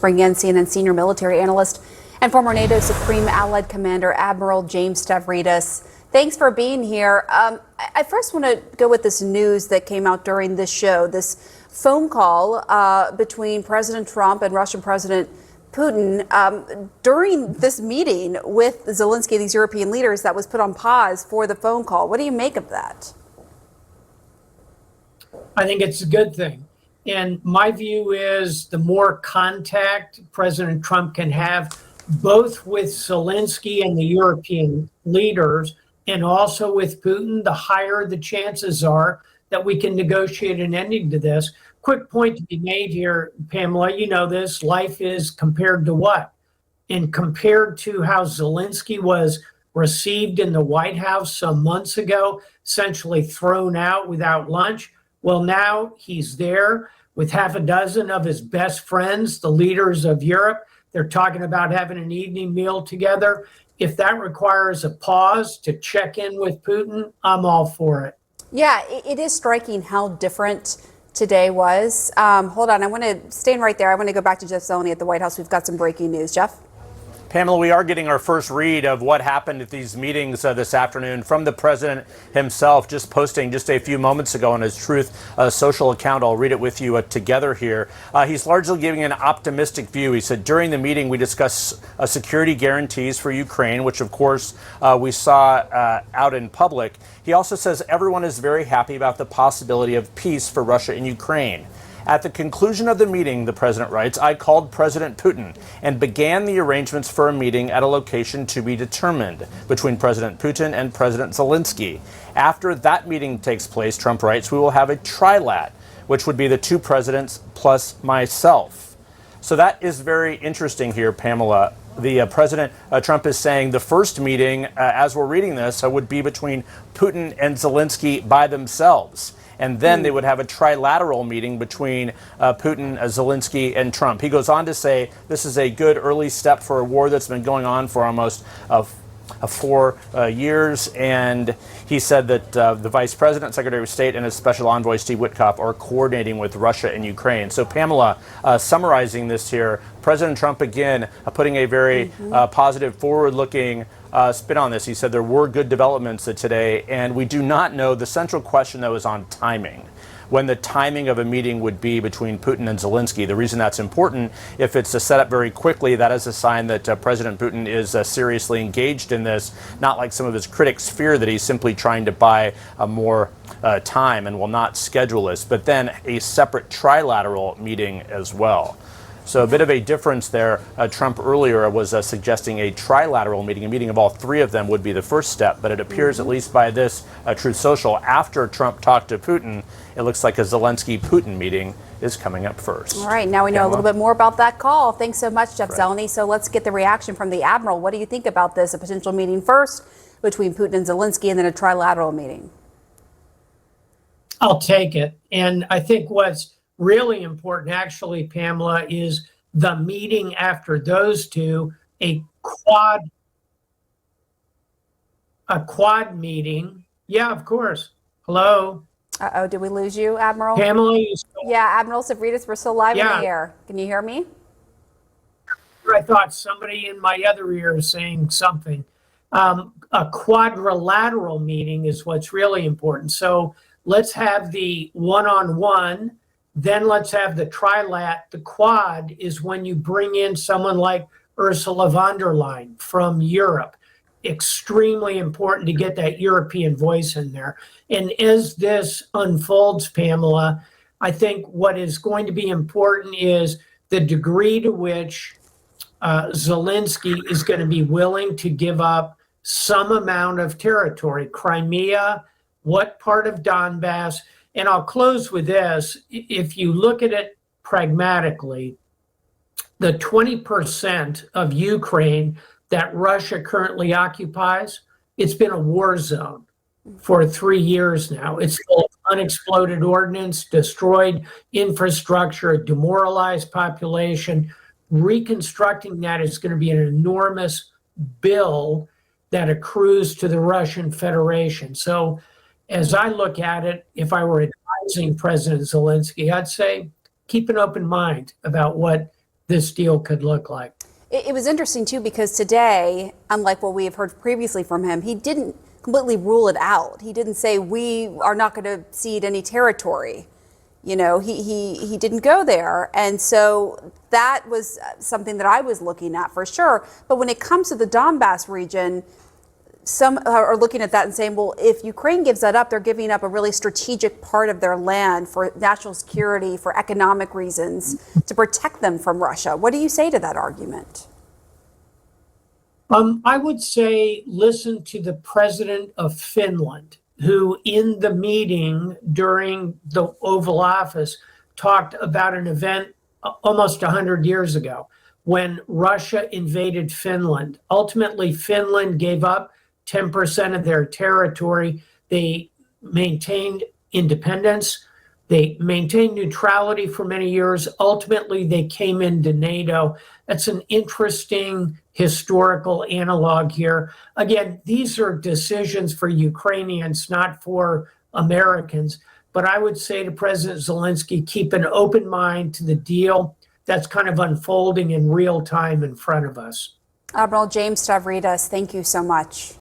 bring in CNN senior military analyst and former NATO Supreme Allied Commander Admiral James Stavridis. Thanks for being here. I first want to go with this news that came out during this show, this phone call between President Trump and Russian President Putin during this meeting with Zelensky, these European leaders, that was put on pause for the phone call. What do you make of that? I think it's a good thing. And my view is the more contact President Trump can have, both with Zelensky and the European leaders, and also with Putin, the higher the chances are that we can negotiate an ending to this. Quick point to be made here, Pamela, you know this, life is compared to what? And compared to how Zelensky was received in the White House some months ago, essentially thrown out without lunch. Well, now he's there with half a dozen of his best friends, the leaders of Europe. They're talking about having an evening meal together. If that requires a pause to check in with Putin, I'm all for it. Yeah, it is striking how different today was. Hold on, I want to stay right there. I want to go back to Jeff Zeleny at the White House. We've got some breaking news. Jeff? Pamela, we are getting our first read of what happened at these meetings this afternoon from the president himself, just posting just a few moments ago on his Truth social account. I'll read it with you together here. He's largely giving an optimistic view. He said, during the meeting, we discussed security guarantees for Ukraine, which, of course, we saw out in public. He also says everyone is very happy about the possibility of peace for Russia and Ukraine. At the conclusion of the meeting, the president writes, I called President Putin and began the arrangements for a meeting at a location to be determined between President Putin and President Zelensky. After that meeting takes place, Trump writes, we will have a trilat, which would be the two presidents plus myself. So that is very interesting here, Pamela. The President Trump is saying the first meeting, as we're reading this, would be between Putin and Zelensky by themselves. And then they would have a trilateral meeting between Putin, Zelensky, and Trump. He goes on to say this is a good early step for a war that's been going on for almost 4 years. And he said that the Vice President, Secretary of State, and his Special Envoy, Steve Witkoff, are coordinating with Russia and Ukraine. So, Pamela, summarizing this here, President Trump, again, putting a very positive, forward-looking spin on this. He said there were good developments today, and we do not know. The central question, though, is on timing. When the timing of a meeting would be between Putin and Zelensky. The reason that's important, if it's set up very quickly, that is a sign that President Putin is seriously engaged in this, not like some of his critics fear that he's simply trying to buy more time and will not schedule this, but then a separate trilateral meeting as well. So a bit of a difference there. Trump earlier was suggesting a trilateral meeting. A meeting of all three of them would be the first step, but it appears, at least by this Truth Social, after Trump talked to Putin, it looks like a Zelensky-Putin meeting is coming up first. All right, now we know a little bit more about that call. Thanks so much, Jeff Zeleny. So let's get the reaction from the Admiral. What do you think about this? A potential meeting first between Putin and Zelensky, and then a trilateral meeting? I'll take it. And I think what's really important, actually, Pamela, is the meeting after those two, a quad meeting. Yeah, of course. Hello? Uh-oh, did we lose you, Admiral? Pamela, you still... Yeah, Admiral Stavridis, we're still live in the air. Can you hear me? I thought somebody in my other ear is saying something. A quadrilateral meeting is what's really important. So let's have the one-on-one, then let's have the trilat. The quad is when you bring in someone like Ursula von der Leyen from Europe. Extremely important to get that European voice in there. And as this unfolds, Pamela, I think what is going to be important is the degree to which Zelensky is going to be willing to give up some amount of territory. Crimea, what part of Donbass? And I'll close with this. If you look at it pragmatically, the 20% of Ukraine that Russia currently occupies, it's been a war zone for 3 years now. It's full of unexploded ordnance, destroyed infrastructure, a demoralized population. Reconstructing that is going to be an enormous bill that accrues to the Russian Federation. So as I look at it, if I were advising President Zelensky, I'd say keep an open mind about what this deal could look like. It was interesting, too, because today, unlike what we have heard previously from him, he didn't completely rule it out. He didn't say, we are not going to cede any territory. You know, he didn't go there. And so that was something that I was looking at for sure. But when it comes to the Donbass region, some are looking at that and saying, well, if Ukraine gives that up, they're giving up a really strategic part of their land for national security, for economic reasons, to protect them from Russia. What do you say to that argument? I would say listen to the president of Finland, who in the meeting during the Oval Office talked about an event almost 100 years ago when Russia invaded Finland. Ultimately, Finland gave up 10% of their territory. They maintained independence. They maintained neutrality for many years. Ultimately, they came into NATO. That's an interesting historical analog here. Again, these are decisions for Ukrainians, not for Americans. But I would say to President Zelensky, keep an open mind to the deal that's kind of unfolding in real time in front of us. Admiral James Stavridis, thank you so much.